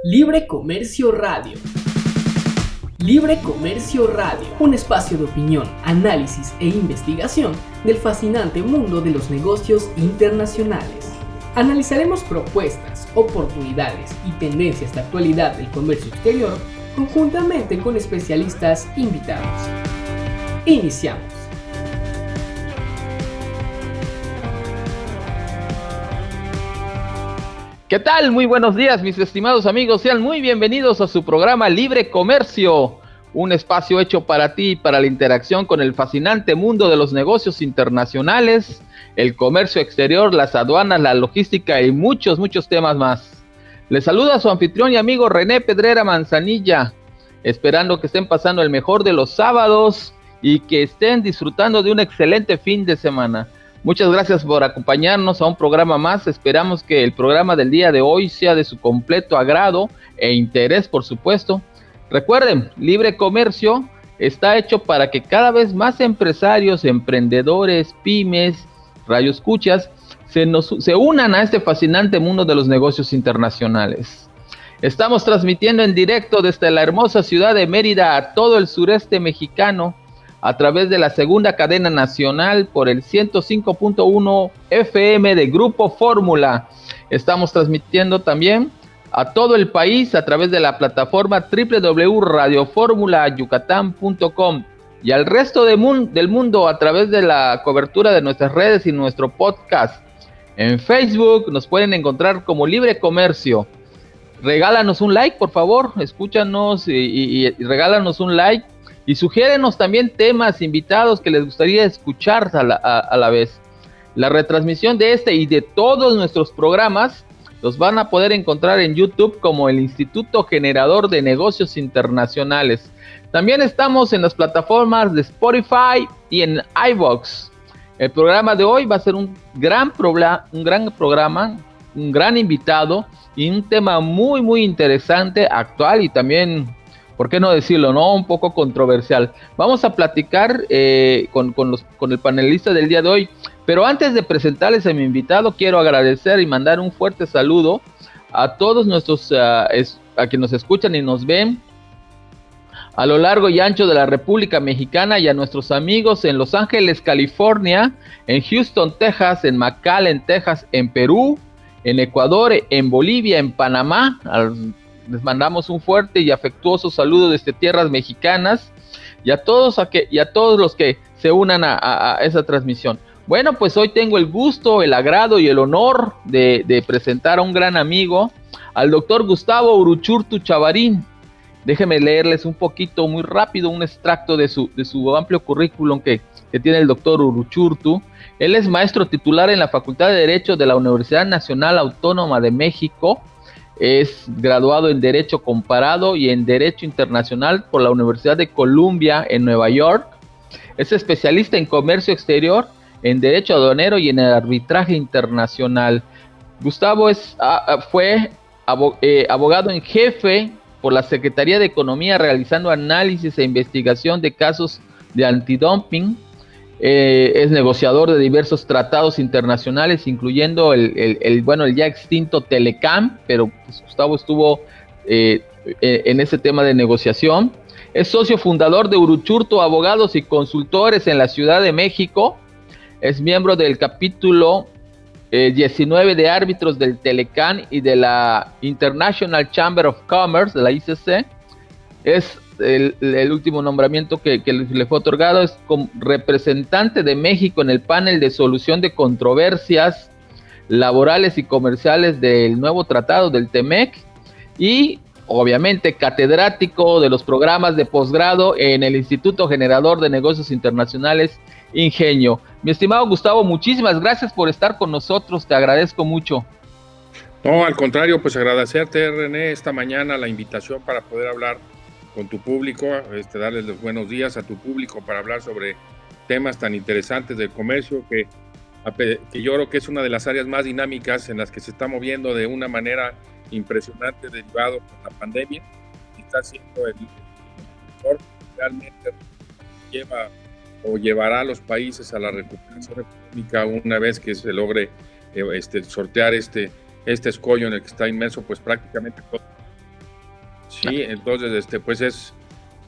Libre Comercio Radio. Libre Comercio Radio, un espacio de opinión, análisis e investigación del fascinante mundo de los negocios internacionales. Analizaremos propuestas, oportunidades y tendencias de actualidad del comercio exterior conjuntamente con especialistas invitados. Iniciamos. ¿Qué tal? Muy buenos días, mis estimados amigos. Sean muy bienvenidos a su programa Libre Comercio, un espacio hecho para ti y para la interacción con el fascinante mundo de los negocios internacionales, el comercio exterior, las aduanas, la logística y muchos temas más. Les saluda su anfitrión y amigo René Pedrera Manzanilla, esperando que estén pasando el mejor de los sábados y que estén disfrutando de un excelente fin de semana. Muchas gracias por acompañarnos a un programa más. Esperamos que el programa del día de hoy sea de su completo agrado e interés, por supuesto. Recuerden, Libre Comercio está hecho para que cada vez más empresarios, emprendedores, pymes, radioescuchas, se unan a este fascinante mundo de los negocios internacionales. Estamos transmitiendo en directo desde la hermosa ciudad de Mérida a todo el sureste mexicano, a través de la segunda cadena nacional por el 105.1 FM de Grupo Fórmula. Estamos transmitiendo también a todo el país a través de la plataforma www.radioformulayucatán.com y al resto del mundo a través de la cobertura de nuestras redes y nuestro podcast. En Facebook nos pueden encontrar como Libre Comercio. Regálanos un like, por favor, escúchanos y regálanos un like. Y sugiérenos también temas, invitados que les gustaría escuchar a la vez. La retransmisión de este y de todos nuestros programas los van a poder encontrar en YouTube como el Instituto Generador de Negocios Internacionales. También estamos en las plataformas de Spotify y en iVoox. El programa de hoy va a ser un gran programa, un gran invitado y un tema muy interesante, actual y también, ¿por qué no decirlo, no? Un poco controversial. Vamos a platicar con el panelista del día de hoy. Pero antes de presentarles a mi invitado, quiero agradecer y mandar un fuerte saludo a todos nuestros, a quienes nos escuchan y nos ven a lo largo y ancho de la República Mexicana, y a nuestros amigos en Los Ángeles, California, en Houston, Texas, en McAllen, Texas, en Perú, en Ecuador, en Bolivia, en Panamá. Les mandamos un fuerte y afectuoso saludo desde tierras mexicanas y a todos los que se unan a esa transmisión. Bueno, pues hoy tengo el gusto, el agrado y el honor de presentar a un gran amigo, al doctor Gustavo Uruchurtu Chavarín. Déjenme leerles un poquito, muy rápido, un extracto de su amplio currículum que tiene el doctor Uruchurtu. Él es maestro titular en la Facultad de Derecho de la Universidad Nacional Autónoma de México. Es graduado en Derecho Comparado y en Derecho Internacional por la Universidad de Columbia en Nueva York. Es especialista en Comercio Exterior, en Derecho Aduanero y en el Arbitraje Internacional. Gustavo fue abogado en jefe por la Secretaría de Economía, realizando análisis e investigación de casos de antidumping. Es negociador de diversos tratados internacionales, incluyendo el ya extinto Telecam, pero pues Gustavo estuvo en ese tema de negociación. Es socio fundador de Uruchurtu Abogados y Consultores en la Ciudad de México. Es miembro del capítulo 19 de árbitros del Telecam y de la International Chamber of Commerce, de la ICC. Es el último nombramiento que le fue otorgado, es como representante de México en el panel de solución de controversias laborales y comerciales del nuevo tratado del TEMEC, y obviamente catedrático de los programas de posgrado en el Instituto Generador de Negocios Internacionales, Ingenio. Mi estimado Gustavo, muchísimas gracias por estar con nosotros, te agradezco mucho. No, al contrario, pues agradecerte, René, esta mañana la invitación para poder hablar con tu público, darles los buenos días a tu público para hablar sobre temas tan interesantes del comercio que yo creo que es una de las áreas más dinámicas en las que se está moviendo de una manera impresionante derivado con la pandemia. Está siendo el mejor realmente llevará a los países a la recuperación económica una vez que se logre sortear este escollo en el que está inmerso pues prácticamente todo Sí, entonces pues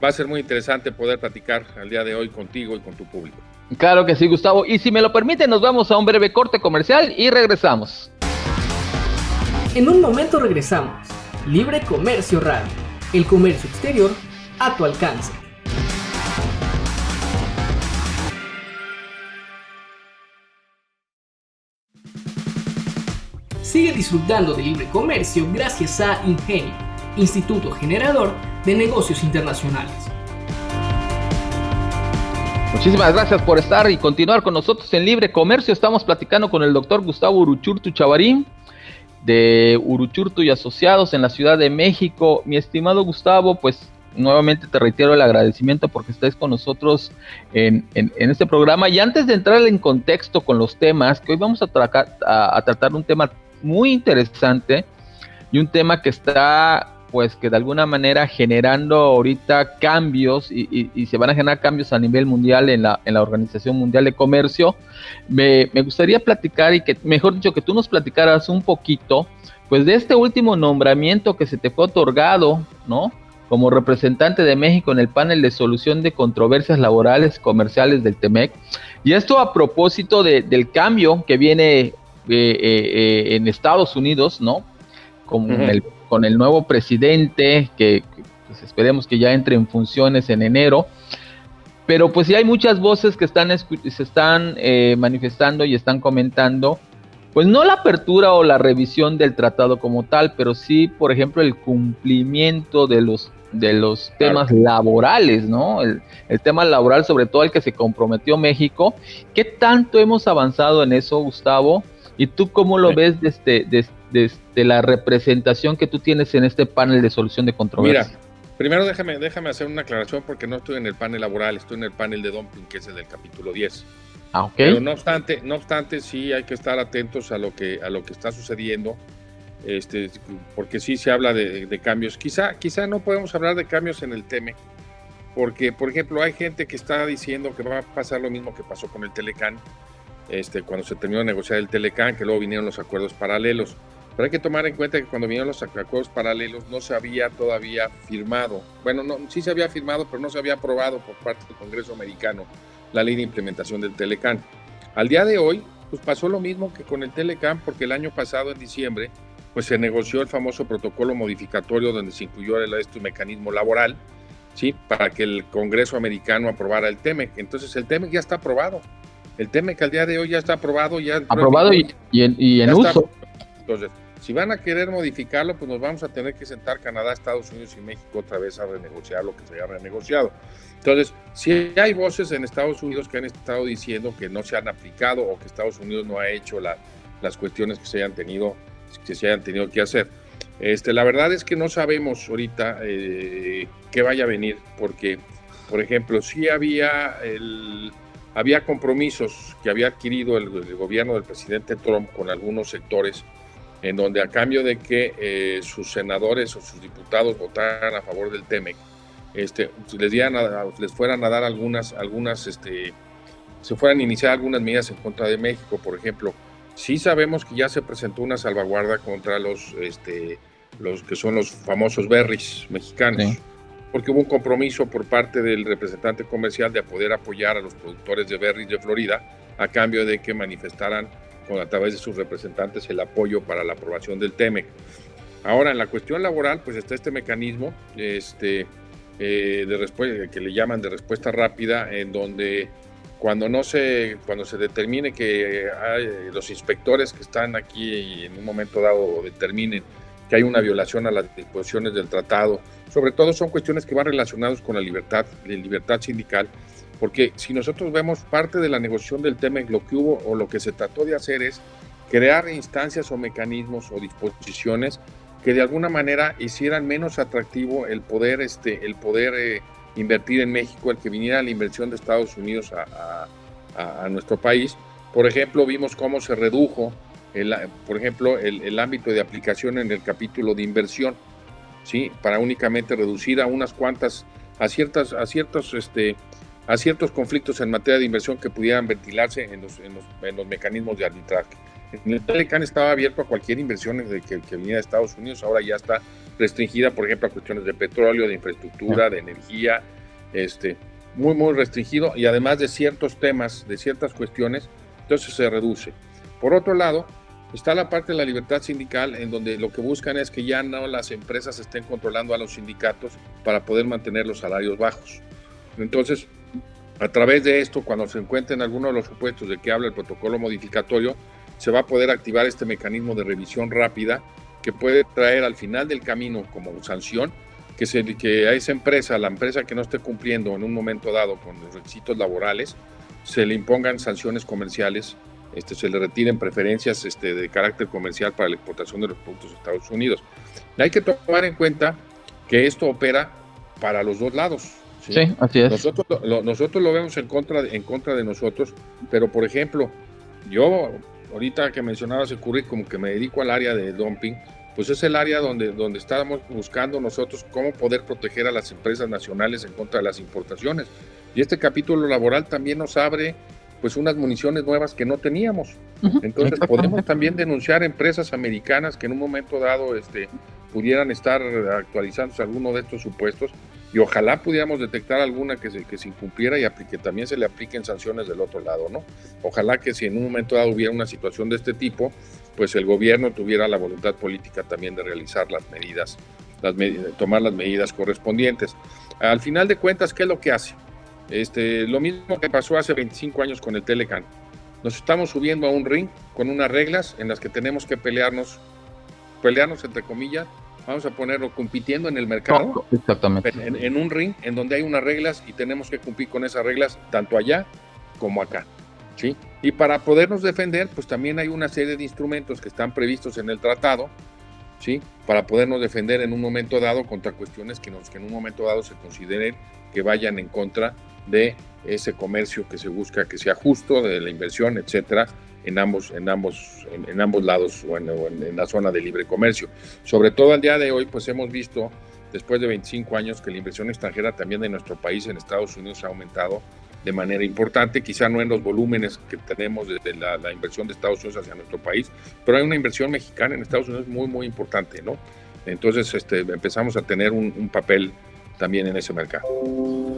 va a ser muy interesante poder platicar al día de hoy contigo y con tu público. Claro que sí, Gustavo. Y si me lo permite, nos vamos a un breve corte comercial y regresamos. En un momento regresamos. Libre Comercio Radio. El comercio exterior a tu alcance. Sigue disfrutando de libre comercio gracias a Ingenio, Instituto Generador de Negocios Internacionales. Muchísimas gracias por estar y continuar con nosotros en Libre Comercio. Estamos platicando con el doctor Gustavo Uruchurtu Chavarín, de Uruchurtu y Asociados en la Ciudad de México. Mi estimado Gustavo, pues nuevamente te reitero el agradecimiento porque estés con nosotros en este programa. Y antes de entrar en contexto con los temas, que hoy vamos a tratar un tema muy interesante y un tema que está, pues, que de alguna manera generando ahorita cambios y se van a generar cambios a nivel mundial en la Organización Mundial de Comercio. Me gustaría platicar y que, mejor dicho, que tú nos platicaras un poquito, pues, de este último nombramiento que se te fue otorgado, ¿no?, como representante de México en el panel de solución de controversias laborales comerciales del TEMEC. Y esto a propósito del cambio que viene en Estados Unidos, ¿no?, con el nuevo presidente, que pues esperemos que ya entre en funciones en enero. Pero pues sí hay muchas voces que se están manifestando y están comentando, pues no la apertura o la revisión del tratado como tal, pero sí, por ejemplo, el cumplimiento de los temas laborales, ¿no? El tema laboral, sobre todo el que se comprometió México. ¿Qué tanto hemos avanzado en eso, Gustavo? ¿Y tú cómo lo ves desde la representación que tú tienes en este panel de solución de controversias? Mira, primero déjame hacer una aclaración porque no estoy en el panel laboral, estoy en el panel de dumping, que es el del capítulo 10. Ah, ok. Pero no obstante, sí hay que estar atentos a lo que está sucediendo, porque sí se habla de cambios. Quizá no podemos hablar de cambios en el TEMEC, porque, por ejemplo, hay gente que está diciendo que va a pasar lo mismo que pasó con el Telecán, cuando se terminó de negociar el Telecán, que luego vinieron los acuerdos paralelos. Pero hay que tomar en cuenta que cuando vinieron los acuerdos paralelos no se había todavía firmado. Bueno, no, sí se había firmado, pero no se había aprobado por parte del Congreso americano la ley de implementación del Telecán. Al día de hoy, pues pasó lo mismo que con el Telecán, porque el año pasado, en diciembre, pues se negoció el famoso protocolo modificatorio donde se incluyó el mecanismo laboral, ¿sí?, para que el Congreso americano aprobara el TEMEC. Entonces el TEMEC ya está aprobado. El TEMEC al día de hoy ya está aprobado. Aprobado y en uso. Entonces, si van a querer modificarlo, pues nos vamos a tener que sentar Canadá, Estados Unidos y México otra vez a renegociar lo que se haya renegociado. Entonces, si hay voces en Estados Unidos que han estado diciendo que no se han aplicado o que Estados Unidos no ha hecho las cuestiones que se hayan tenido que hacer. La verdad es que no sabemos ahorita qué vaya a venir, porque, por ejemplo, sí había compromisos que había adquirido el gobierno del presidente Trump con algunos sectores, en donde a cambio de que sus senadores o sus diputados votaran a favor del TEMEC, les fueran a dar se fueran a iniciar algunas medidas en contra de México. Por ejemplo, sí sabemos que ya se presentó una salvaguarda contra los que son los famosos berries mexicanos, sí, porque hubo un compromiso por parte del representante comercial de poder apoyar a los productores de berries de Florida a cambio de que manifestaran a través de sus representantes el apoyo para la aprobación del TEMEC. Ahora, en la cuestión laboral, pues está este mecanismo de respuesta, que le llaman de respuesta rápida, en donde cuando se determine que los inspectores que están aquí y en un momento dado determinen que hay una violación a las disposiciones del tratado, sobre todo son cuestiones que van relacionadas con la libertad sindical, porque si nosotros vemos parte de la negociación del TEMEC, lo que hubo o lo que se trató de hacer es crear instancias o mecanismos o disposiciones que de alguna manera hicieran menos atractivo el poder invertir en México, el que viniera la inversión de Estados Unidos a nuestro país. Por ejemplo, vimos cómo se redujo el ámbito de aplicación en el capítulo de inversión, ¿sí?, para únicamente reducir a ciertos conflictos en materia de inversión que pudieran ventilarse en los mecanismos de arbitraje. En el Telecán estaba abierto a cualquier inversión que viniera de Estados Unidos, ahora ya está restringida, por ejemplo, a cuestiones de petróleo, de infraestructura, de energía, muy, muy restringido, y además de ciertos temas, de ciertas cuestiones, entonces se reduce. Por otro lado, está la parte de la libertad sindical, en donde lo que buscan es que ya no las empresas estén controlando a los sindicatos para poder mantener los salarios bajos. Entonces, a través de esto, cuando se encuentren algunos de los supuestos de que habla el protocolo modificatorio, se va a poder activar este mecanismo de revisión rápida que puede traer al final del camino como sanción que a esa empresa, la empresa que no esté cumpliendo en un momento dado con los requisitos laborales, se le impongan sanciones comerciales, se le retiren preferencias de carácter comercial para la exportación de los productos de Estados Unidos. Hay que tomar en cuenta que esto opera para los dos lados. Sí, así es. Nosotros lo vemos en contra de nosotros, pero por ejemplo, yo ahorita que mencionabas el currículum, que me dedico al área de dumping, pues es el área donde estábamos buscando nosotros cómo poder proteger a las empresas nacionales en contra de las importaciones. Y este capítulo laboral también nos abre pues unas municiones nuevas que no teníamos. Entonces podemos también denunciar empresas americanas que en un momento dado pudieran estar actualizándose alguno de estos supuestos, y ojalá pudiéramos detectar alguna que se incumpliera y que también se le apliquen sanciones del otro lado, ¿no? Ojalá que si en un momento dado hubiera una situación de este tipo, pues el gobierno tuviera la voluntad política también de realizar las medidas, tomar las medidas correspondientes. Al final de cuentas, ¿qué es lo que hace? Lo mismo que pasó hace 25 años con el Telecan. Nos estamos subiendo a un ring con unas reglas en las que tenemos que pelearnos entre comillas, vamos a ponerlo compitiendo en el mercado. Exactamente. En un ring en donde hay unas reglas y tenemos que cumplir con esas reglas tanto allá como acá, ¿sí? Y para podernos defender, pues también hay una serie de instrumentos que están previstos en el tratado, ¿sí? Para podernos defender en un momento dado contra cuestiones que en un momento dado se consideren que vayan en contra de ese comercio que se busca que sea justo, de la inversión, etcétera, en ambos lados o en la zona de libre comercio. Sobre todo al día de hoy, pues hemos visto, después de 25 años, que la inversión extranjera también de nuestro país en Estados Unidos ha aumentado de manera importante, quizá no en los volúmenes que tenemos desde la inversión de Estados Unidos hacia nuestro país, pero hay una inversión mexicana en Estados Unidos muy, muy importante, ¿no? Entonces empezamos a tener un papel también en ese mercado.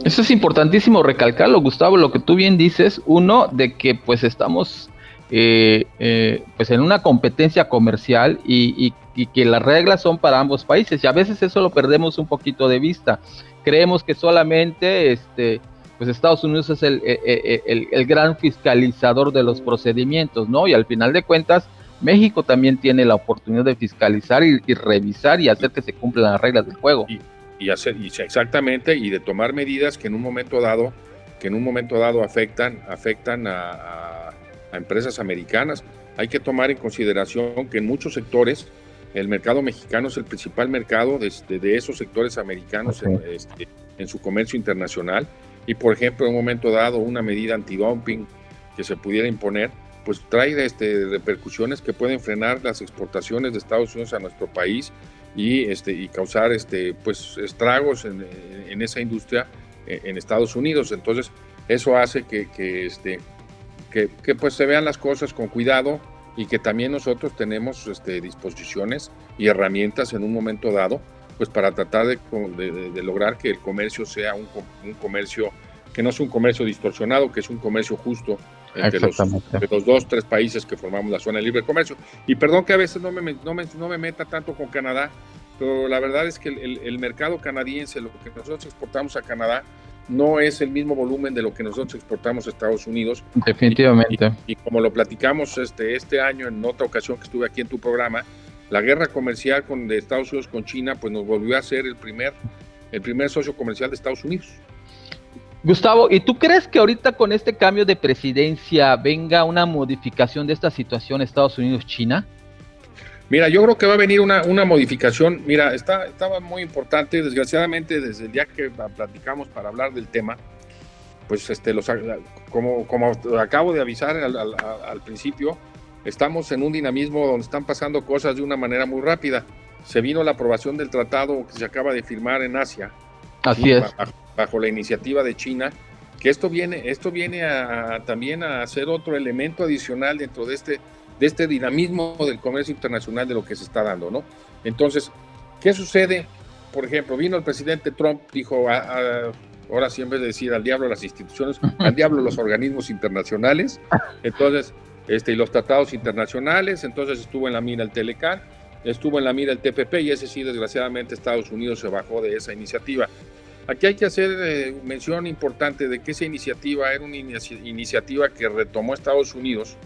Eso es importantísimo recalcarlo, Gustavo, lo que tú bien dices, uno, de que pues estamos pues en una competencia comercial y que las reglas son para ambos países, y a veces eso lo perdemos un poquito de vista. Creemos que solamente pues Estados Unidos es el gran fiscalizador de los procedimientos, ¿no? Y al final de cuentas, México también tiene la oportunidad de fiscalizar y revisar y hacer que se cumplan las reglas del juego. Exactamente, y de tomar medidas que en un momento dado afectan a empresas americanas. Hay que tomar en consideración que en muchos sectores el mercado mexicano es el principal mercado de esos sectores americanos en su comercio internacional, y por ejemplo en un momento dado una medida antidumping que se pudiera imponer pues trae repercusiones que pueden frenar las exportaciones de Estados Unidos a nuestro país y causar pues estragos en esa industria en Estados Unidos. Entonces eso hace que pues se vean las cosas con cuidado, y que también nosotros tenemos disposiciones y herramientas en un momento dado pues para tratar de lograr que el comercio sea un comercio que no es un comercio distorsionado, que es un comercio justo entre los 2-3 países que formamos la zona de libre comercio. Y perdón que a veces no me meta tanto con Canadá, pero la verdad es que el mercado canadiense, lo que nosotros exportamos a Canadá, no es el mismo volumen de lo que nosotros exportamos a Estados Unidos. Definitivamente. Y como lo platicamos este año en otra ocasión que estuve aquí en tu programa, la guerra comercial de Estados Unidos con China pues nos volvió a ser el primer socio comercial de Estados Unidos. Gustavo, ¿y tú crees que ahorita con este cambio de presidencia venga una modificación de esta situación Estados Unidos-China? Mira, yo creo que va a venir una modificación. Mira, estaba muy importante, desgraciadamente desde el día que platicamos para hablar del tema, pues como acabo de avisar al principio, estamos en un dinamismo donde están pasando cosas de una manera muy rápida. Se vino la aprobación del tratado que se acaba de firmar en Asia. Así es. Bajo la iniciativa de China, que esto viene también a ser otro elemento adicional dentro de este dinamismo del comercio internacional de lo que se está dando, ¿no? Entonces, ¿Qué sucede? Por ejemplo, vino el presidente Trump, dijo, ahora sí, en vez de decir al diablo las instituciones, al diablo los organismos internacionales, entonces, y los tratados internacionales, entonces estuvo en la mira el Telecan, estuvo en la mira el TPP, y ese sí, desgraciadamente, Estados Unidos se bajó de esa iniciativa. Aquí hay que hacer mención importante de que esa iniciativa era una iniciativa que retomó Estados Unidos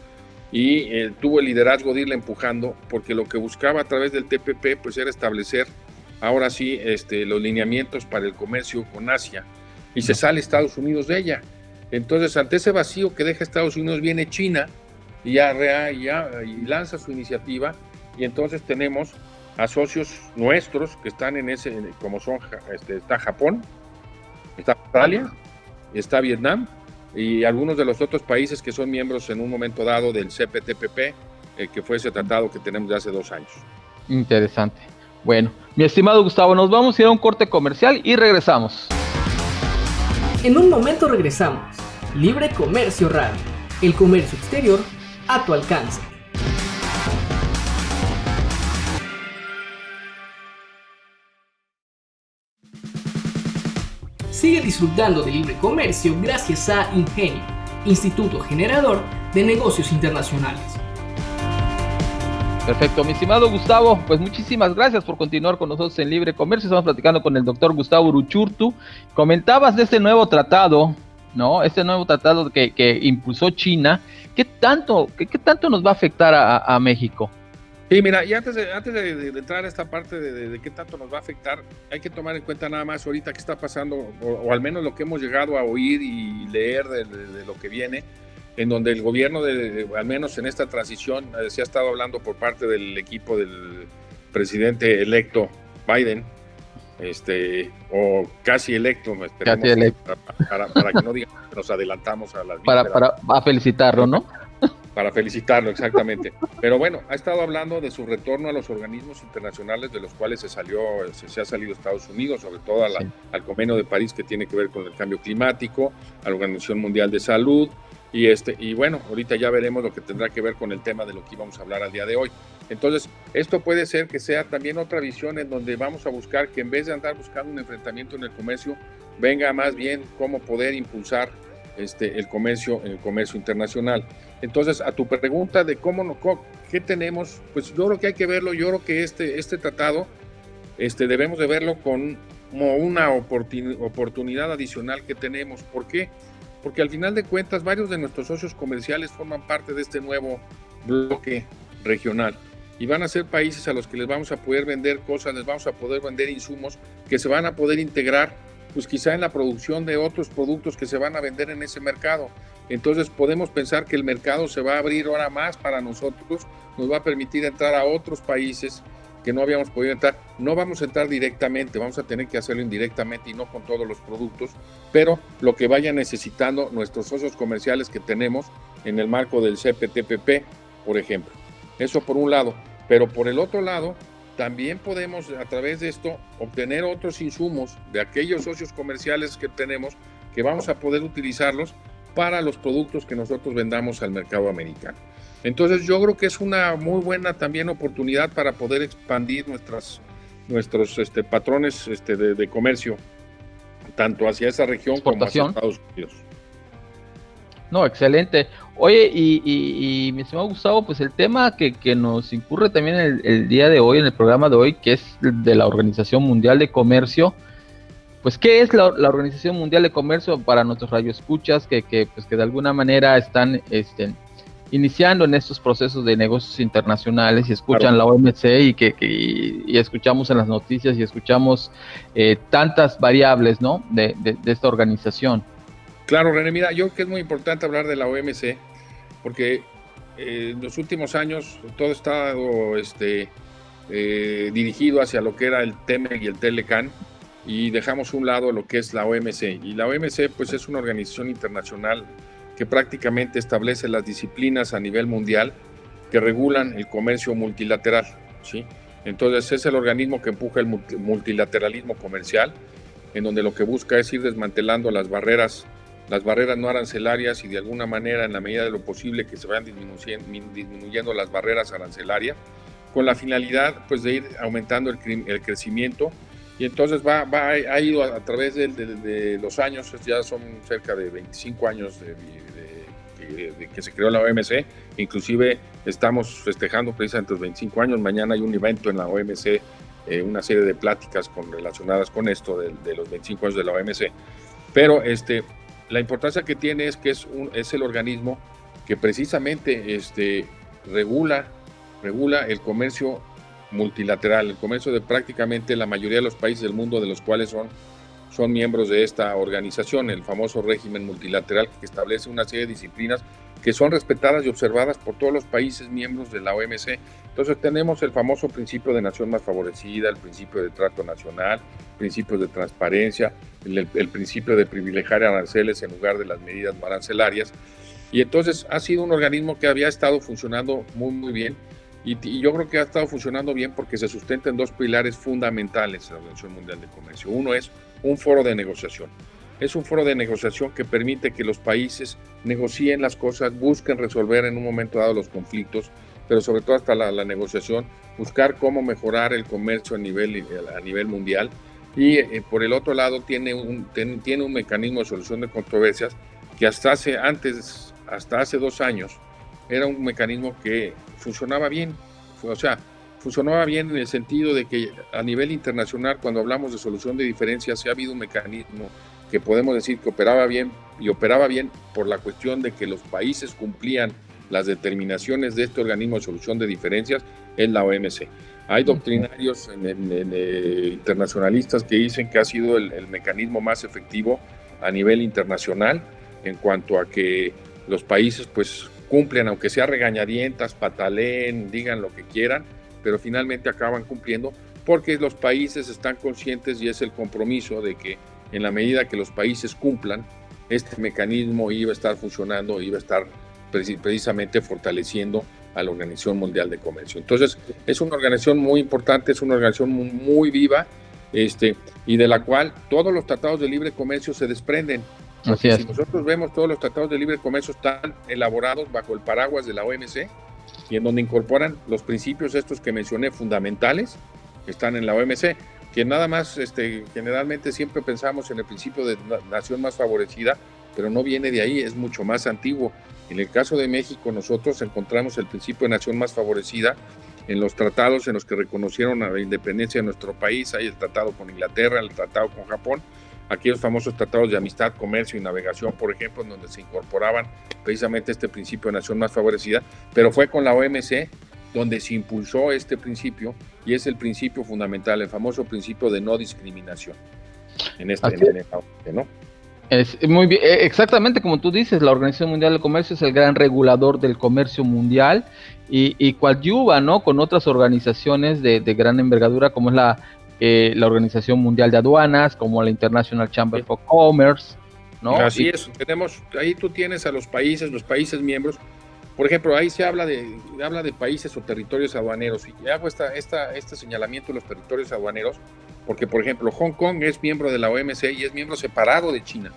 y tuvo el liderazgo de irla empujando, porque lo que buscaba a través del TPP pues era establecer ahora sí los lineamientos para el comercio con Asia, y se sale Estados Unidos de ella. Entonces, ante ese vacío que deja Estados Unidos, viene China y lanza su iniciativa, y entonces tenemos a socios nuestros que están en ese, como son, está Japón, está Australia, está Vietnam, y algunos de los otros países que son miembros en un momento dado del CPTPP, que fue ese tratado que tenemos de hace 2 años. Interesante. Bueno, mi estimado Gustavo, nos vamos a ir a un corte comercial y regresamos. En un momento regresamos. Libre Comercio Radio. El comercio exterior a tu alcance. Sigue disfrutando de libre comercio gracias a Ingenio, Instituto Generador de Negocios Internacionales. Perfecto, mi estimado Gustavo, pues muchísimas gracias por continuar con nosotros en Libre Comercio. Estamos platicando con el doctor Gustavo Uruchurtu. Comentabas de este nuevo tratado, ¿no? Este nuevo tratado que impulsó China. ¿Qué tanto nos va a afectar a México? Sí, mira, y antes de entrar a esta parte de qué tanto nos va a afectar, hay que tomar en cuenta nada más ahorita qué está pasando, o al menos lo que hemos llegado a oír y leer de lo que viene, en donde el gobierno, al menos en esta transición, se ha estado hablando por parte del equipo del presidente electo Biden, o casi electo, para que no digan que nos adelantamos a las vísperas. Para felicitarlo, ¿no? Para felicitarlo, exactamente. Pero bueno, ha estado hablando de su retorno a los organismos internacionales de los cuales se ha salido Estados Unidos, sobre todo al Convenio de París, que tiene que ver con el cambio climático, a la Organización Mundial de Salud, y bueno, ahorita ya veremos lo que tendrá que ver con el tema de lo que íbamos a hablar al día de hoy. Entonces, esto puede ser que sea también otra visión en donde vamos a buscar que, en vez de andar buscando un enfrentamiento en el comercio, venga más bien cómo poder impulsar el comercio internacional. Entonces, a tu pregunta de qué tenemos, pues yo creo que hay que verlo. Yo creo que este tratado debemos de verlo como una oportunidad adicional que tenemos. ¿Por qué? Porque al final de cuentas varios de nuestros socios comerciales forman parte de este nuevo bloque regional, y van a ser países a los que les vamos a poder vender cosas, les vamos a poder vender insumos que se van a poder integrar, pues quizá en la producción de otros productos que se van a vender en ese mercado. Entonces podemos pensar que el mercado se va a abrir ahora más para nosotros, nos va a permitir entrar a otros países que no habíamos podido entrar. No vamos a entrar directamente, vamos a tener que hacerlo indirectamente y no con todos los productos, pero lo que vayan necesitando nuestros socios comerciales que tenemos en el marco del CPTPP, por ejemplo. Eso por un lado, pero por el otro lado, también podemos a través de esto obtener otros insumos de aquellos socios comerciales que tenemos, que vamos a poder utilizarlos para los productos que nosotros vendamos al mercado americano. Entonces yo creo que es una muy buena también oportunidad para poder expandir nuestros patrones de comercio, tanto hacia esa región como hacia Estados Unidos. No, excelente. Oye, y mi estimado Gustavo, pues el tema que nos incurre también el día de hoy, en el programa de hoy, que es de la Organización Mundial de Comercio. Pues, ¿qué es la Organización Mundial de Comercio para nuestros radioescuchas que de alguna manera están iniciando en estos procesos de negocios internacionales y escuchan claro. La OMC y escuchamos en las noticias y escuchamos tantas variables, ¿no? de esta organización? Claro, René, mira, yo creo que es muy importante hablar de la OMC porque en los últimos años todo ha estado dirigido hacia lo que era el TEMEC y el TELECAN, y dejamos a un lado lo que es la OMC. Y la OMC pues es una organización internacional que prácticamente establece las disciplinas a nivel mundial que regulan el comercio multilateral, ¿sí? Entonces es el organismo que empuja el multilateralismo comercial, en donde lo que busca es ir desmantelando las barreras no arancelarias, y de alguna manera, en la medida de lo posible, que se vayan disminuyendo las barreras arancelarias, con la finalidad pues de ir aumentando el crecimiento, y entonces ha ido a través de los años, ya son cerca de 25 años de que se creó la OMC, inclusive estamos festejando precisamente los 25 años, mañana hay un evento en la OMC, una serie de pláticas relacionadas con esto de los 25 años de la OMC, pero la importancia que tiene es que es el organismo que precisamente regula el comercio multilateral, el comercio de prácticamente la mayoría de los países del mundo, de los cuales son miembros de esta organización, el famoso régimen multilateral, que establece una serie de disciplinas que son respetadas y observadas por todos los países miembros de la OMC. Entonces tenemos el famoso principio de nación más favorecida, el principio de trato nacional, principios de transparencia, el principio de privilegiar aranceles en lugar de las medidas arancelarias. Y entonces ha sido un organismo que había estado funcionando muy, muy bien. Y yo creo que ha estado funcionando bien porque se sustenta en dos pilares fundamentales en la Organización Mundial de Comercio. Uno es un foro de negociación. Es un foro de negociación que permite que los países negocien las cosas, busquen resolver en un momento dado los conflictos, pero sobre todo hasta la negociación, buscar cómo mejorar el comercio a nivel mundial. Y por el otro lado tiene un mecanismo de solución de controversias que hasta hace 2 años era un mecanismo que funcionaba bien, funcionaba bien en el sentido de que a nivel internacional, cuando hablamos de solución de diferencias, ha habido un mecanismo que podemos decir que operaba bien por la cuestión de que los países cumplían las determinaciones de este organismo de solución de diferencias, es la OMC. Hay doctrinarios internacionalistas que dicen que ha sido el mecanismo más efectivo a nivel internacional en cuanto a que los países pues cumplen, aunque sea regañadientas, pataleen, digan lo que quieran, pero finalmente acaban cumpliendo porque los países están conscientes y es el compromiso de que en la medida que los países cumplan, este mecanismo iba a estar funcionando, iba a estar precisamente fortaleciendo a la Organización Mundial de Comercio. Entonces, es una organización muy importante, es una organización muy viva, y de la cual todos los tratados de libre comercio se desprenden. Así es. Si nosotros vemos, todos los tratados de libre comercio están elaborados bajo el paraguas de la OMC y en donde incorporan los principios estos que mencioné fundamentales que están en la OMC, que nada más generalmente siempre pensamos en el principio de nación más favorecida, pero no viene de ahí, es mucho más antiguo. En el caso de México, nosotros encontramos el principio de nación más favorecida en los tratados en los que reconocieron la independencia de nuestro país. Hay el tratado con Inglaterra, el tratado con Japón, aquellos famosos tratados de amistad, comercio y navegación, por ejemplo, en donde se incorporaban precisamente este principio de nación más favorecida, pero fue con la OMC donde se impulsó este principio y es el principio fundamental, el famoso principio de no discriminación en esta OMC, ¿no? Es muy bien, exactamente como tú dices, la Organización Mundial del Comercio es el gran regulador del comercio mundial y coadyuva, ¿no?, con otras organizaciones de gran envergadura como es la Organización Mundial de Aduanas, como la International Chamber of Commerce, ¿no? Así es, ahí tú tienes a los países miembros. Por ejemplo, ahí se habla de países o territorios aduaneros, y hago este señalamiento de los territorios aduaneros porque, por ejemplo, Hong Kong es miembro de la OMC y es miembro separado de China,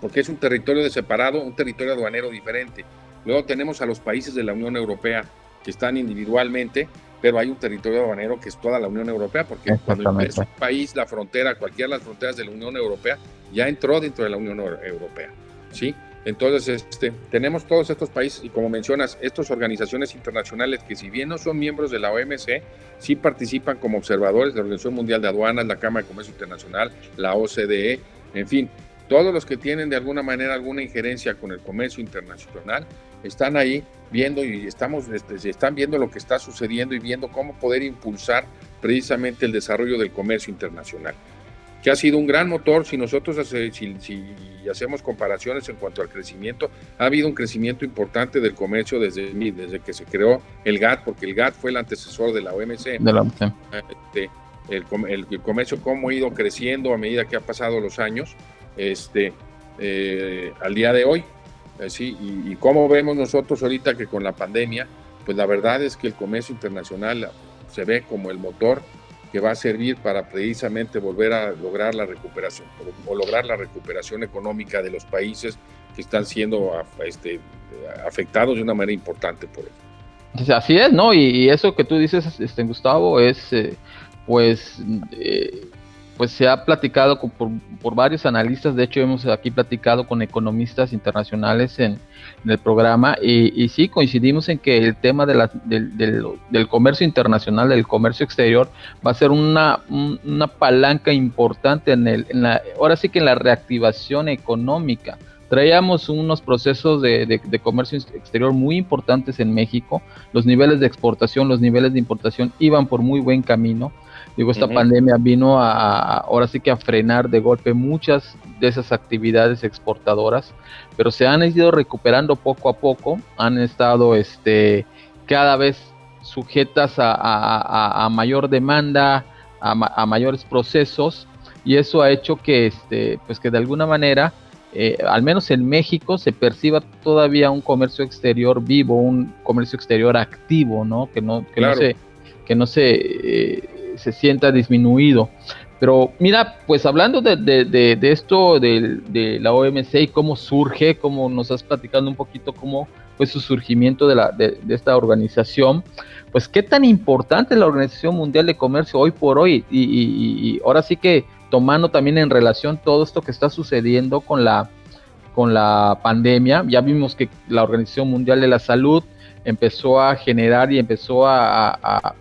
porque es un territorio un territorio aduanero diferente. Luego tenemos a los países de la Unión Europea que están individualmente, pero hay un territorio aduanero que es toda la Unión Europea, porque cuando es un país, cualquiera de las fronteras de la Unión Europea, ya entró dentro de la Unión Europea, ¿sí? Entonces, tenemos todos estos países y, como mencionas, estas organizaciones internacionales que, si bien no son miembros de la OMC, sí participan como observadores de la Organización Mundial de Aduanas, la Cámara de Comercio Internacional, la OCDE, en fin, todos los que tienen de alguna manera alguna injerencia con el comercio internacional están ahí viendo y están viendo lo que está sucediendo y viendo cómo poder impulsar precisamente el desarrollo del comercio internacional, que ha sido un gran motor. Si nosotros si hacemos comparaciones en cuanto al crecimiento, ha habido un crecimiento importante del comercio desde que se creó el GATT, porque el GATT fue el antecesor de la OMC. El comercio cómo ha ido creciendo a medida que ha pasado los años al día de hoy, ¿sí? Y cómo vemos nosotros ahorita que con la pandemia, pues la verdad es que el comercio internacional se ve como el motor que va a servir para precisamente volver a lograr la recuperación económica de los países que están siendo afectados de una manera importante por ello. Así es, ¿no? Y eso que tú dices, Gustavo, es, pues, pues se ha platicado por varios analistas. De hecho hemos aquí platicado con economistas internacionales en el programa, y sí coincidimos en que el tema del comercio internacional, del comercio exterior, va a ser una palanca importante ahora sí que en la reactivación económica. Traíamos unos procesos de comercio exterior muy importantes en México. Los niveles de exportación, los niveles de importación iban por muy buen camino. Digo, esta pandemia vino ahora sí que a frenar de golpe muchas de esas actividades exportadoras, pero se han ido recuperando poco a poco, han estado cada vez sujetas a mayor demanda, a mayores procesos, y eso ha hecho que, pues que de alguna manera, al menos en México, se perciba todavía un comercio exterior vivo, un comercio exterior activo, ¿no? Que no se sienta disminuido. Pero mira, pues hablando de esto de la OMC y cómo surge, cómo nos has platicado un poquito cómo fue su surgimiento de esta organización, pues qué tan importante es la Organización Mundial de Comercio hoy por hoy, y ahora sí que tomando también en relación todo esto que está sucediendo con la pandemia. Ya vimos que la Organización Mundial de la Salud empezó a generar y empezó a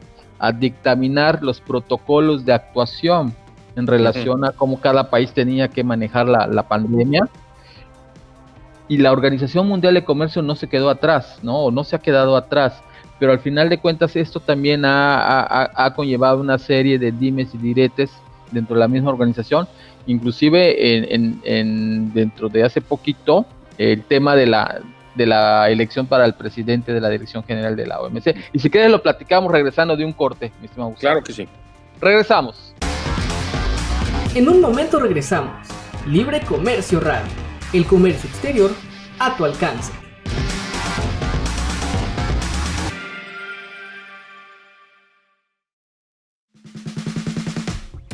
dictaminar los protocolos de actuación en relación a cómo cada país tenía que manejar la pandemia, y la Organización Mundial de Comercio no se quedó atrás, ¿no? No se ha quedado atrás, pero al final de cuentas esto también ha conllevado una serie de dimes y diretes dentro de la misma organización, inclusive dentro de hace poquito, el tema de la elección para el presidente de la Dirección General de la OMC. Y si quieres lo platicamos regresando de un corte, mi estimado Gustavo. Claro que sí. Regresamos. En un momento regresamos. Libre Comercio Radio. El comercio exterior a tu alcance.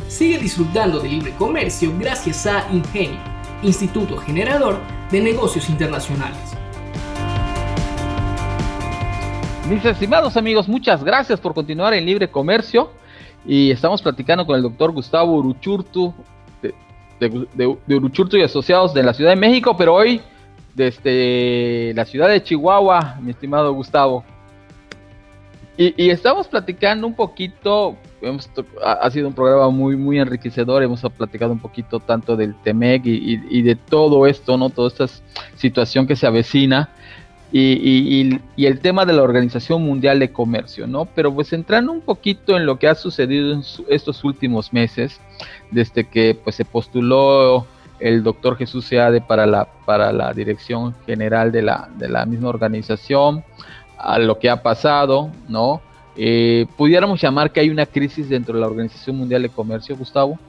Sigue disfrutando de libre comercio gracias a Ingenio, Instituto Generador de Negocios Internacionales. Mis estimados amigos, muchas gracias por continuar en Libre Comercio, y estamos platicando con el doctor Gustavo Uruchurtu de Uruchurtu y Asociados de la Ciudad de México, pero hoy desde la ciudad de Chihuahua, mi estimado Gustavo. Y estamos platicando un poquito, ha sido un programa muy, muy enriquecedor. Hemos platicado un poquito tanto del TEMEC y de todo esto, ¿no? Toda esta situación que se avecina, y el tema de la Organización Mundial de Comercio, ¿no? Pero pues entrando un poquito en lo que ha sucedido en estos últimos meses, desde que pues se postuló el doctor Jesús Seade para la dirección general de la misma organización, a lo que ha pasado, ¿no? ¿Pudiéramos llamar que hay una crisis dentro de la Organización Mundial de Comercio, Gustavo?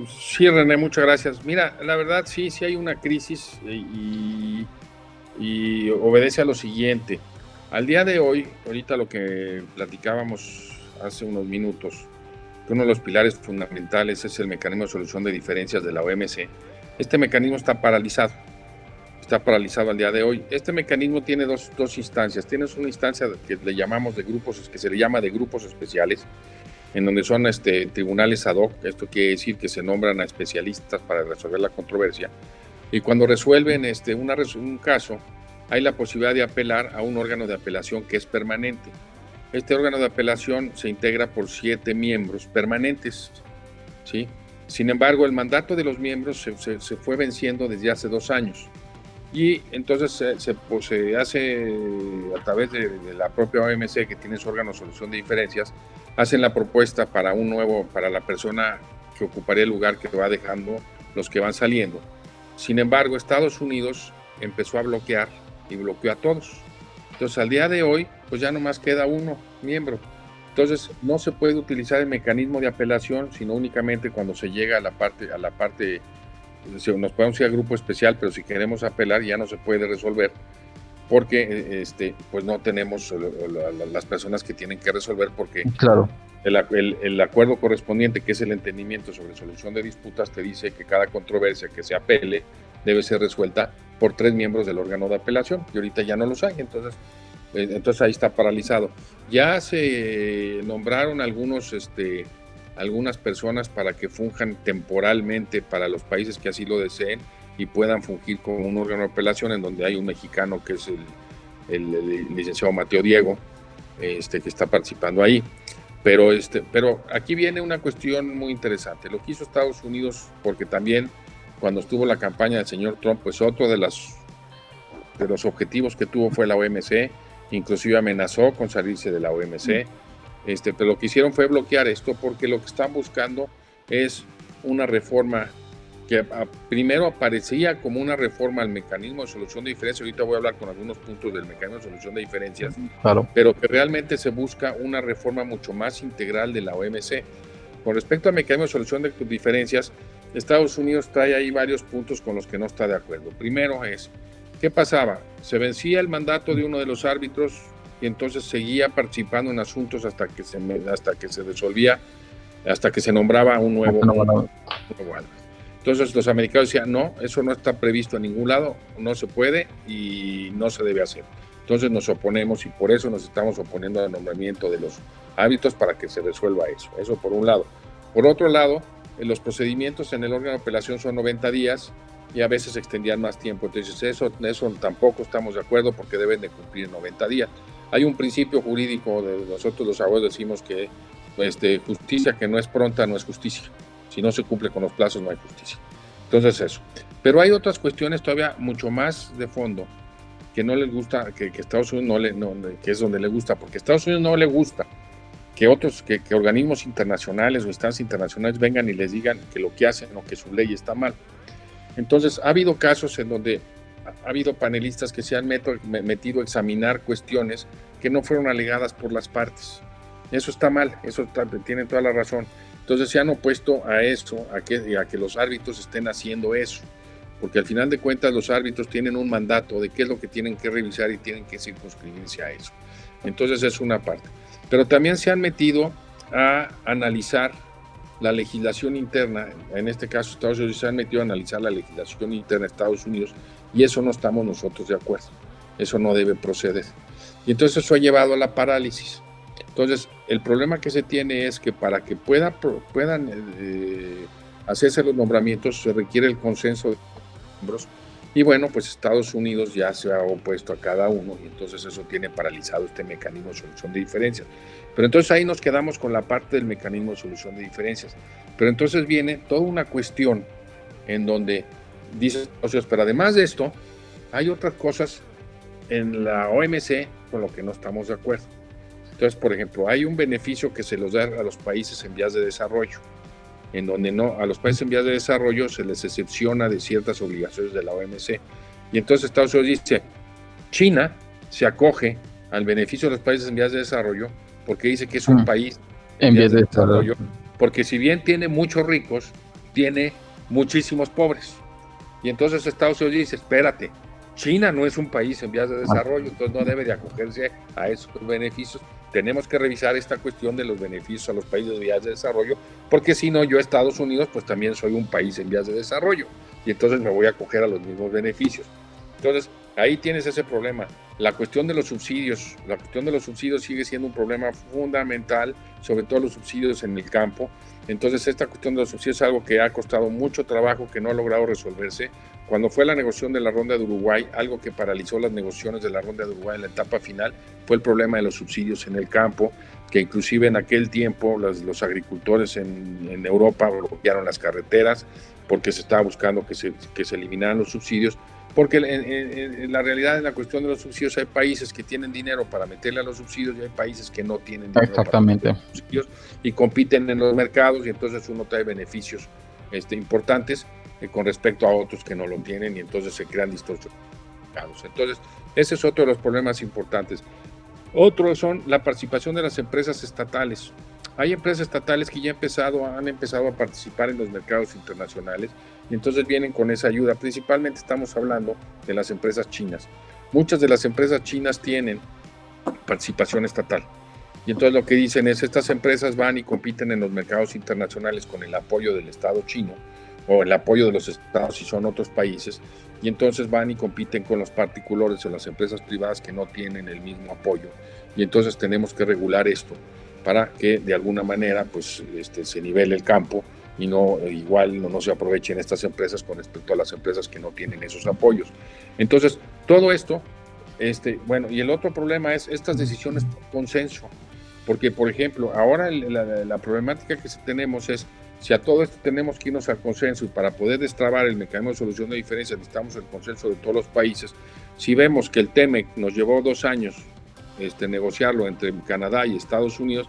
Sí, René, muchas gracias. Mira, la verdad sí hay una crisis, y obedece a lo siguiente. Al día de hoy, ahorita lo que platicábamos hace unos minutos, que uno de los pilares fundamentales es el mecanismo de solución de diferencias de la OMC. Este mecanismo está paralizado al día de hoy. Este mecanismo tiene dos instancias. Tienes una instancia que le llamamos de grupos, que se le llama de grupos especiales, en donde son tribunales ad hoc. Esto quiere decir que se nombran a especialistas para resolver la controversia, y cuando resuelven un caso, hay la posibilidad de apelar a un órgano de apelación que es permanente. Este órgano de apelación se integra por 7 miembros permanentes, ¿sí? Sin embargo, el mandato de los miembros se fue venciendo desde hace 2 años, y entonces se hace a través de la propia OMC, que tiene su órgano de solución de diferencias, hacen la propuesta para la persona que ocuparía el lugar que va dejando los que van saliendo. Sin embargo, Estados Unidos empezó a bloquear y bloqueó a todos. Entonces, al día de hoy, pues ya nomás queda uno miembro. Entonces, no se puede utilizar el mecanismo de apelación, sino únicamente cuando se llega a la parte, nos podemos ir al grupo especial, pero si queremos apelar ya no se puede resolver, porque pues no tenemos las personas que tienen que resolver, porque claro, el acuerdo correspondiente, que es el entendimiento sobre solución de disputas, te dice que cada controversia que se apele debe ser resuelta por 3 miembros del órgano de apelación, y ahorita ya no los hay. Entonces entonces ahí está paralizado. Ya se nombraron algunas personas para que funjan temporalmente para los países que así lo deseen y puedan fungir como un órgano de apelación, en donde hay un mexicano que es el licenciado Mateo Diego, que está participando ahí. Pero aquí viene una cuestión muy interesante. Lo que hizo Estados Unidos, porque también cuando estuvo la campaña del señor Trump, pues otro de los objetivos que tuvo fue la OMC, inclusive amenazó con salirse de la OMC, pero lo que hicieron fue bloquear esto, porque lo que están buscando es una reforma que primero aparecía como una reforma al mecanismo de solución de diferencias. Ahorita voy a hablar con algunos puntos del mecanismo de solución de diferencias, claro, pero que realmente se busca una reforma mucho más integral de la OMC. Con respecto al mecanismo de solución de diferencias, Estados Unidos trae ahí varios puntos con los que no está de acuerdo. Primero es, ¿qué pasaba? Se vencía el mandato de uno de los árbitros y entonces seguía participando en asuntos hasta que se resolvía, hasta que se nombraba un nuevo árbitro. Entonces los americanos decían, no, eso no está previsto en ningún lado, no se puede y no se debe hacer. Entonces nos oponemos y por eso nos estamos oponiendo al nombramiento de los árbitros para que se resuelva eso. Eso por un lado. Por otro lado, los procedimientos en el órgano de apelación son 90 días y a veces se extendían más tiempo. Entonces eso tampoco estamos de acuerdo, porque deben de cumplir 90 días. Hay un principio jurídico, nosotros los abogados decimos que justicia que no es pronta no es justicia. Si no se cumple con los plazos, no hay justicia. Entonces eso. Pero hay otras cuestiones todavía mucho más de fondo que no les gusta, que Estados Unidos que es donde le gusta, porque a Estados Unidos no le gusta que organismos internacionales o instancias internacionales vengan y les digan que lo que hacen o que su ley está mal. Entonces ha habido casos en donde ha habido panelistas que se han metido a examinar cuestiones que no fueron alegadas por las partes. Eso está mal, tienen toda la razón. Entonces se han opuesto a eso, a que los árbitros estén haciendo eso, porque al final de cuentas los árbitros tienen un mandato de qué es lo que tienen que revisar y tienen que circunscribirse a eso. Entonces es una parte. Pero también se han metido a analizar la legislación interna, en este caso Estados Unidos se han metido a analizar la legislación interna de Estados Unidos, y eso no estamos nosotros de acuerdo, eso no debe proceder. Y entonces eso ha llevado a la parálisis. Entonces, el problema que se tiene es que para que puedan hacerse los nombramientos se requiere el consenso de los miembros, y bueno, pues Estados Unidos ya se ha opuesto a cada uno, y entonces eso tiene paralizado este mecanismo de solución de diferencias. Pero entonces ahí nos quedamos con la parte del mecanismo de solución de diferencias. Pero entonces viene toda una cuestión en donde dice, pero además de esto, hay otras cosas en la OMC con lo que no estamos de acuerdo. Entonces, por ejemplo, hay un beneficio que se los da a los países en vías de desarrollo, en donde a los países en vías de desarrollo se les excepciona de ciertas obligaciones de la OMC. Y entonces Estados Unidos dice, China se acoge al beneficio de los países en vías de desarrollo porque dice que es un país en vías de desarrollo, porque si bien tiene muchos ricos, tiene muchísimos pobres. Y entonces Estados Unidos dice, espérate, China no es un país en vías de desarrollo, entonces no debe de acogerse a esos beneficios. Tenemos que revisar esta cuestión de los beneficios a los países en vías de desarrollo, porque si no, yo, Estados Unidos, pues también soy un país en vías de desarrollo, y entonces me voy a acoger a los mismos beneficios. Entonces, ahí tienes ese problema. La cuestión de los subsidios sigue siendo un problema fundamental, sobre todo los subsidios en el campo. Entonces, esta cuestión de los subsidios es algo que ha costado mucho trabajo, que no ha logrado resolverse. Cuando fue la negociación de la ronda de Uruguay, algo que paralizó las negociaciones de la ronda de Uruguay en la etapa final fue el problema de los subsidios en el campo, que inclusive en aquel tiempo los agricultores en Europa bloquearon las carreteras porque se estaba buscando que se eliminaran los subsidios, porque en la realidad, en la cuestión de los subsidios, hay países que tienen dinero para meterle a los subsidios y hay países que no tienen dinero para meterle a los subsidios y compiten en los mercados, y entonces uno trae beneficios importantes con respecto a otros que no lo tienen, y entonces se crean distorsiones. Entonces, ese es otro de los problemas importantes. Otros son la participación de las empresas estatales. Hay empresas estatales que ya han empezado a participar en los mercados internacionales, y entonces vienen con esa ayuda. Principalmente estamos hablando de las empresas chinas. Muchas de las empresas chinas tienen participación estatal, y entonces lo que dicen es, estas empresas van y compiten en los mercados internacionales con el apoyo del Estado chino, o el apoyo de los estados si son otros países, y entonces van y compiten con los particulares o las empresas privadas que no tienen el mismo apoyo, y entonces tenemos que regular esto para que de alguna manera pues se nivele el campo y no se aprovechen estas empresas con respecto a las empresas que no tienen esos apoyos. Entonces, todo esto, y el otro problema es estas decisiones por consenso, porque, por ejemplo, ahora la problemática que tenemos es, si a todo esto tenemos que irnos al consenso y para poder destrabar el mecanismo de solución de diferencias necesitamos el consenso de todos los países, si vemos que el TEMEC nos llevó 2 años negociarlo entre Canadá y Estados Unidos,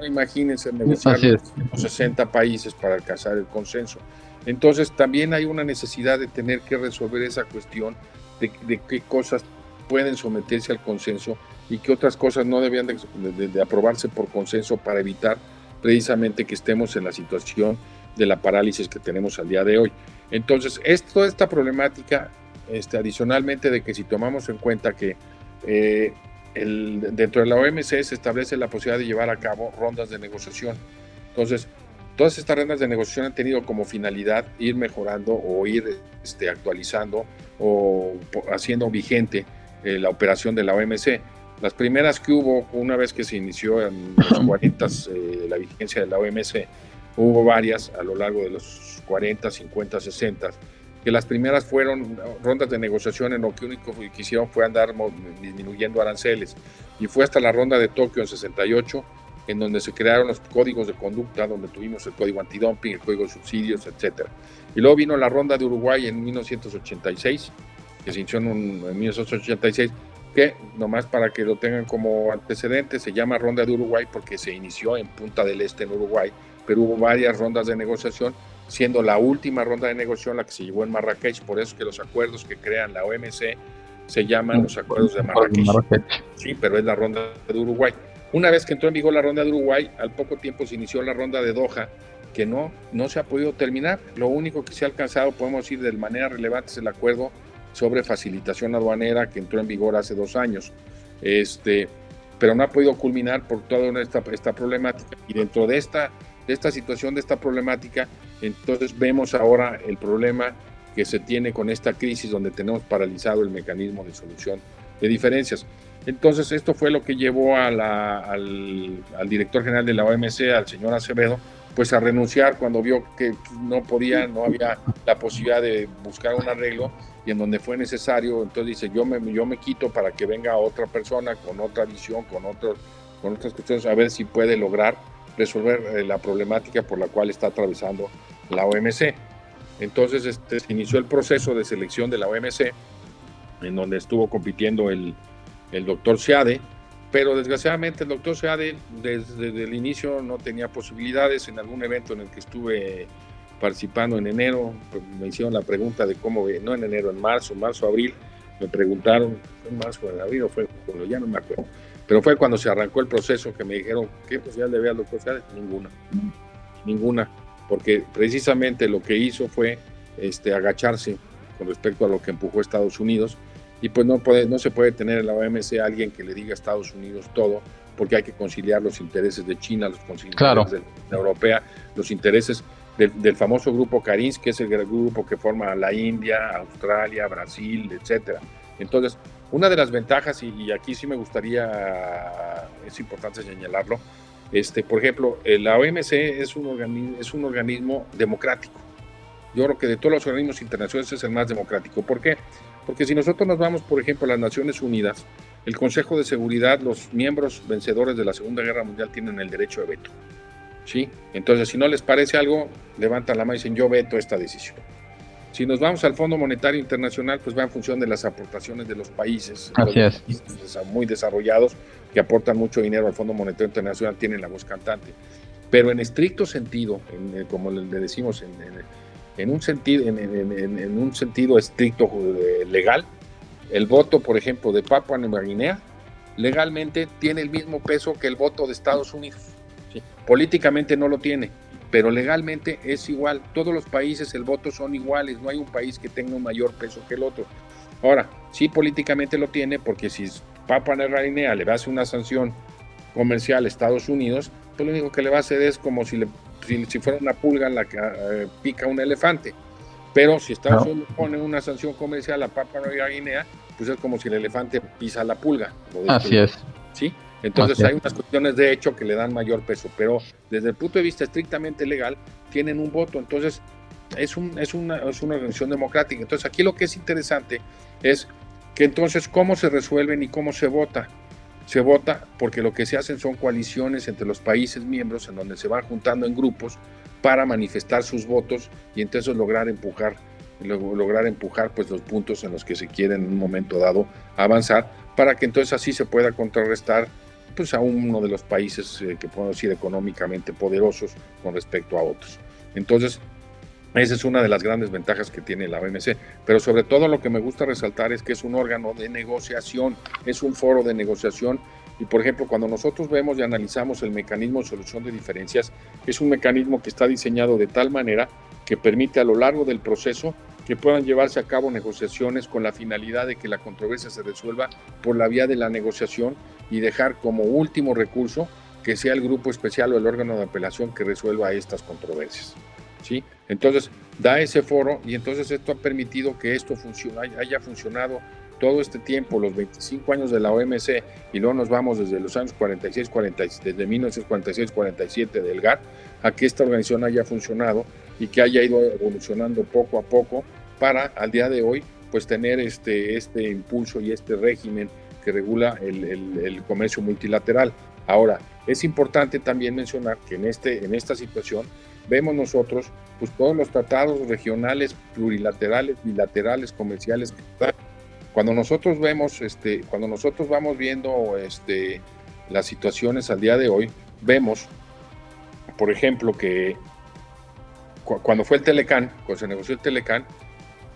imagínense negociarlo con 60 países para alcanzar el consenso. Entonces también hay una necesidad de tener que resolver esa cuestión de qué cosas pueden someterse al consenso y qué otras cosas no debían de aprobarse por consenso para evitar precisamente que estemos en la situación de la parálisis que tenemos al día de hoy. Entonces, toda esta problemática, adicionalmente de que si tomamos en cuenta que dentro de la OMC se establece la posibilidad de llevar a cabo rondas de negociación. Entonces, todas estas rondas de negociación han tenido como finalidad ir mejorando o ir actualizando o haciendo vigente la operación de la OMC. Las primeras que hubo, una vez que se inició en los 40 la vigencia de la OMC, hubo varias a lo largo de los 40, 50, 60, que las primeras fueron rondas de negociación en lo que único que hicieron fue andar disminuyendo aranceles, y fue hasta la ronda de Tokio en 68 en donde se crearon los códigos de conducta, donde tuvimos el código antidumping, el código de subsidios, etc. Y luego vino la ronda de Uruguay en 1986, que se inició en 1986, que nomás para que lo tengan como antecedente, se llama ronda de Uruguay porque se inició en Punta del Este en Uruguay, pero hubo varias rondas de negociación, siendo la última ronda de negociación la que se llevó en Marrakech. Por eso que los acuerdos que crean la OMC se llaman los acuerdos de Marrakech. Sí, pero es la ronda de Uruguay. Una vez que entró en vigor la ronda de Uruguay, al poco tiempo se inició la ronda de Doha, que no se ha podido terminar. Lo único que se ha alcanzado, podemos decir de manera relevante, es el acuerdo sobre facilitación aduanera que entró en vigor hace 2 años, pero no ha podido culminar por toda esta problemática. Y dentro de esta situación, de esta problemática, entonces vemos ahora el problema que se tiene con esta crisis donde tenemos paralizado el mecanismo de solución de diferencias. Entonces esto fue lo que llevó al director general de la OMC, al señor Acevedo, pues a renunciar cuando vio que no había la posibilidad de buscar un arreglo, y en donde fue necesario, entonces dice, yo me quito para que venga otra persona con otra visión, con otras cuestiones, a ver si puede lograr resolver la problemática por la cual está atravesando la OMC. Entonces se inició el proceso de selección de la OMC, en donde estuvo compitiendo el doctor Seade, pero desgraciadamente el doctor Seade desde el inicio no tenía posibilidades. En algún evento en el que estuve participando en enero, me hicieron la pregunta de cómo, no en enero, en marzo, abril, me preguntaron, ¿en marzo, en abril o fue cuando? Ya no me acuerdo, pero fue cuando se arrancó el proceso que me dijeron, ¿qué posibilidad le veía al doctor Seade? Ninguna, porque precisamente lo que hizo fue agacharse con respecto a lo que empujó Estados Unidos, y pues no se puede tener en la OMC a alguien que le diga a Estados Unidos todo, porque hay que conciliar los intereses de China, los intereses de la Europea, los intereses del famoso grupo CARINS, que es el grupo que forma la India, Australia, Brasil, etcétera. Entonces, una de las ventajas, y aquí sí me gustaría, es importante señalarlo, por ejemplo, la OMC es un organismo democrático. Yo creo que de todos los organismos internacionales es el más democrático. ¿Por qué? Porque si nosotros nos vamos, por ejemplo, a las Naciones Unidas, el Consejo de Seguridad, los miembros vencedores de la Segunda Guerra Mundial tienen el derecho de veto, ¿sí? Entonces, si no les parece algo, levantan la mano y dicen, yo veto esta decisión. Si nos vamos al Fondo Monetario Internacional, pues va en función de las aportaciones de los países. Así es. Países muy desarrollados que aportan mucho dinero al Fondo Monetario Internacional tienen la voz cantante. Pero en estricto sentido, como le decimos, en un sentido estricto legal, el voto, por ejemplo, de Papua Nueva Guinea, legalmente tiene el mismo peso que el voto de Estados Unidos. ¿Sí? Políticamente no lo tiene, pero legalmente es igual. Todos los países el voto son iguales, no hay un país que tenga un mayor peso que el otro. Ahora, sí políticamente lo tiene, porque si Papua Nueva Guinea le hace una sanción comercial a Estados Unidos, pues lo único que le va a hacer es como si le si fuera una pulga la que pica un elefante. Pero si Estados Unidos pone una sanción comercial a Papua Nueva Guinea, pues es como si el elefante pisa la pulga. Así es. ¿Sí? Entonces hay unas cuestiones de hecho que le dan mayor peso, pero desde el punto de vista estrictamente legal tienen un voto. Entonces es una organización democrática. Entonces aquí lo que es interesante es que entonces cómo se resuelven y cómo se vota. Se vota porque lo que se hacen son coaliciones entre los países miembros en donde se van juntando en grupos para manifestar sus votos y entonces lograr empujar pues los puntos en los que se quiere en un momento dado avanzar, para que entonces así se pueda contrarrestar pues a uno de los países que podemos decir económicamente poderosos con respecto a otros. Entonces esa es una de las grandes ventajas que tiene la OMC, pero sobre todo lo que me gusta resaltar es que es un órgano de negociación, es un foro de negociación. Y por ejemplo, cuando nosotros vemos y analizamos el mecanismo de solución de diferencias, es un mecanismo que está diseñado de tal manera que permite a lo largo del proceso que puedan llevarse a cabo negociaciones con la finalidad de que la controversia se resuelva por la vía de la negociación y dejar como último recurso que sea el grupo especial o el órgano de apelación que resuelva estas controversias. ¿Sí? Entonces da ese foro y entonces esto ha permitido que esto haya funcionado todo este tiempo, los 25 años de la OMC, y luego nos vamos desde los años 46, desde 1946-47 del GATT, a que esta organización haya funcionado y que haya ido evolucionando poco a poco para al día de hoy pues tener este impulso y este régimen que regula el comercio multilateral. Ahora, es importante también mencionar que en esta situación vemos nosotros pues todos los tratados regionales, plurilaterales, bilaterales, comerciales que están. Cuando nosotros vamos viendo las situaciones al día de hoy, vemos, por ejemplo, que cuando fue el Telecán, cuando se negoció el Telecán,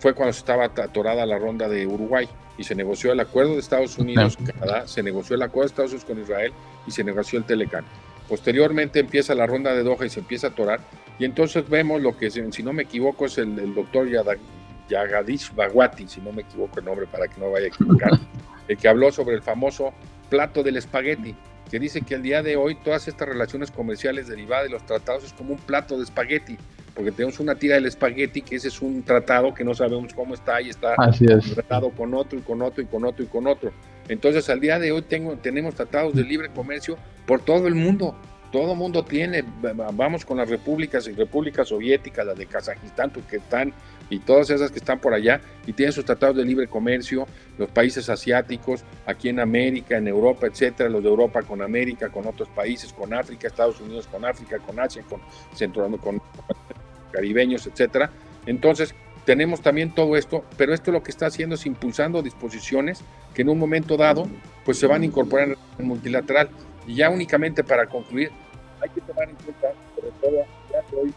fue cuando estaba atorada la ronda de Uruguay y se negoció el acuerdo de Estados Unidos con Canadá, se negoció el acuerdo de Estados Unidos con Israel y se negoció el Telecán. Posteriormente empieza la ronda de Doha y se empieza a atorar, y entonces vemos lo que, si no me equivoco, es el doctor Jagadish Bhagwati, si no me equivoco el nombre para que no vaya a equivocar, el que habló sobre el famoso plato del espagueti, que dice que al día de hoy todas estas relaciones comerciales derivadas de los tratados es como un plato de espagueti, porque tenemos una tira del espagueti, que ese es un tratado que no sabemos cómo está y está tratado con otro y con otro y con otro y con otro. Entonces al día de hoy tenemos tratados de libre comercio por todo el mundo. Todo el mundo tiene, vamos con las repúblicas soviéticas, las de Kazajistán, Turquestán y todas esas que están por allá, y tienen sus tratados de libre comercio, los países asiáticos, aquí en América, en Europa, etcétera, los de Europa con América, con otros países, con África, Estados Unidos con África, con Asia, con Centroamérica, con caribeños, etcétera. Entonces, tenemos también todo esto, pero esto lo que está haciendo es impulsando disposiciones que en un momento dado, pues se van a incorporar en el multilateral. Y ya únicamente para concluir, hay que tomar en cuenta, sobre todo, ya hoy,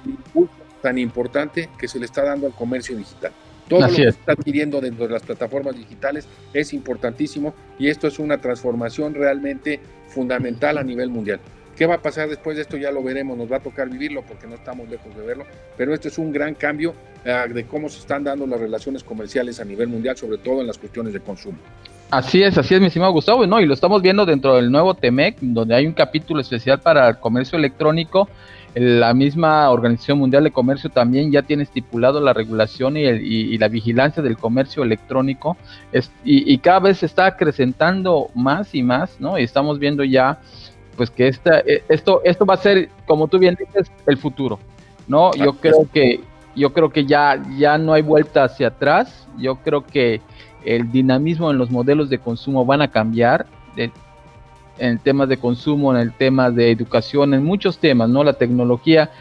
el impulso tan importante que se le está dando al comercio digital. Todo lo que se está adquiriendo dentro de las plataformas digitales es importantísimo, y esto es una transformación realmente fundamental a nivel mundial. ¿Qué va a pasar después de esto? Ya lo veremos, nos va a tocar vivirlo porque no estamos lejos de verlo, pero esto es un gran cambio de cómo se están dando las relaciones comerciales a nivel mundial, sobre todo en las cuestiones de consumo. Así es, mi estimado Gustavo, ¿no? Y lo estamos viendo dentro del nuevo TEMEC, donde hay un capítulo especial para el comercio electrónico. La misma Organización Mundial de Comercio también ya tiene estipulado la regulación y la vigilancia del comercio electrónico, y cada vez se está acrecentando más y más, ¿no? Y estamos viendo ya pues que esto va a ser, como tú bien dices, el futuro, ¿no? Yo creo que ya no hay vuelta hacia atrás. Yo creo que el dinamismo en los modelos de consumo van a cambiar, en temas de consumo, en el tema de educación, en muchos temas, ¿no? La tecnología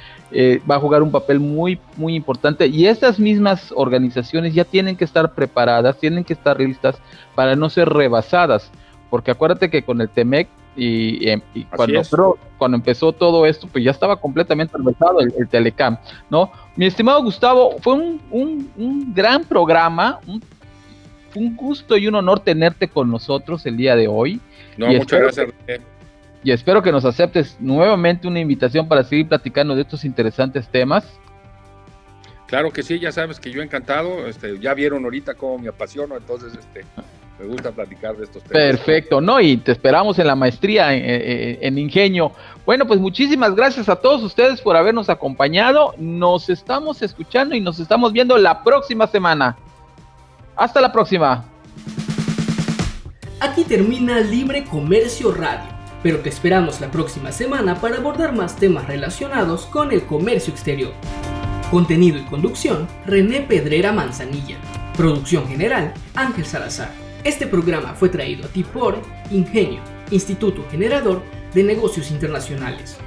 va a jugar un papel muy, muy importante, y estas mismas organizaciones ya tienen que estar preparadas, tienen que estar listas para no ser rebasadas, porque acuérdate que con el TEMEC y cuando empezó todo esto, pues ya estaba completamente rebasado el Telecán, ¿no? Mi estimado Gustavo, fue un gran programa, un gusto y un honor tenerte con nosotros el día de hoy. Muchas gracias. Y espero que nos aceptes nuevamente una invitación para seguir platicando de estos interesantes temas. Claro que sí, ya sabes que yo encantado. Ya vieron ahorita cómo me apasiono, entonces Me gusta platicar de estos temas. Perfecto, ¿no? Y te esperamos en la maestría en Ingenio. Bueno, pues muchísimas gracias a todos ustedes por habernos acompañado. Nos estamos escuchando y nos estamos viendo la próxima semana. Hasta la próxima. Aquí termina Libre Comercio Radio, pero te esperamos la próxima semana para abordar más temas relacionados con el comercio exterior. Contenido y conducción, René Pedrera Manzanilla. Producción general, Ángel Salazar. Este programa fue traído a ti por Ingenio, Instituto Generador de Negocios Internacionales.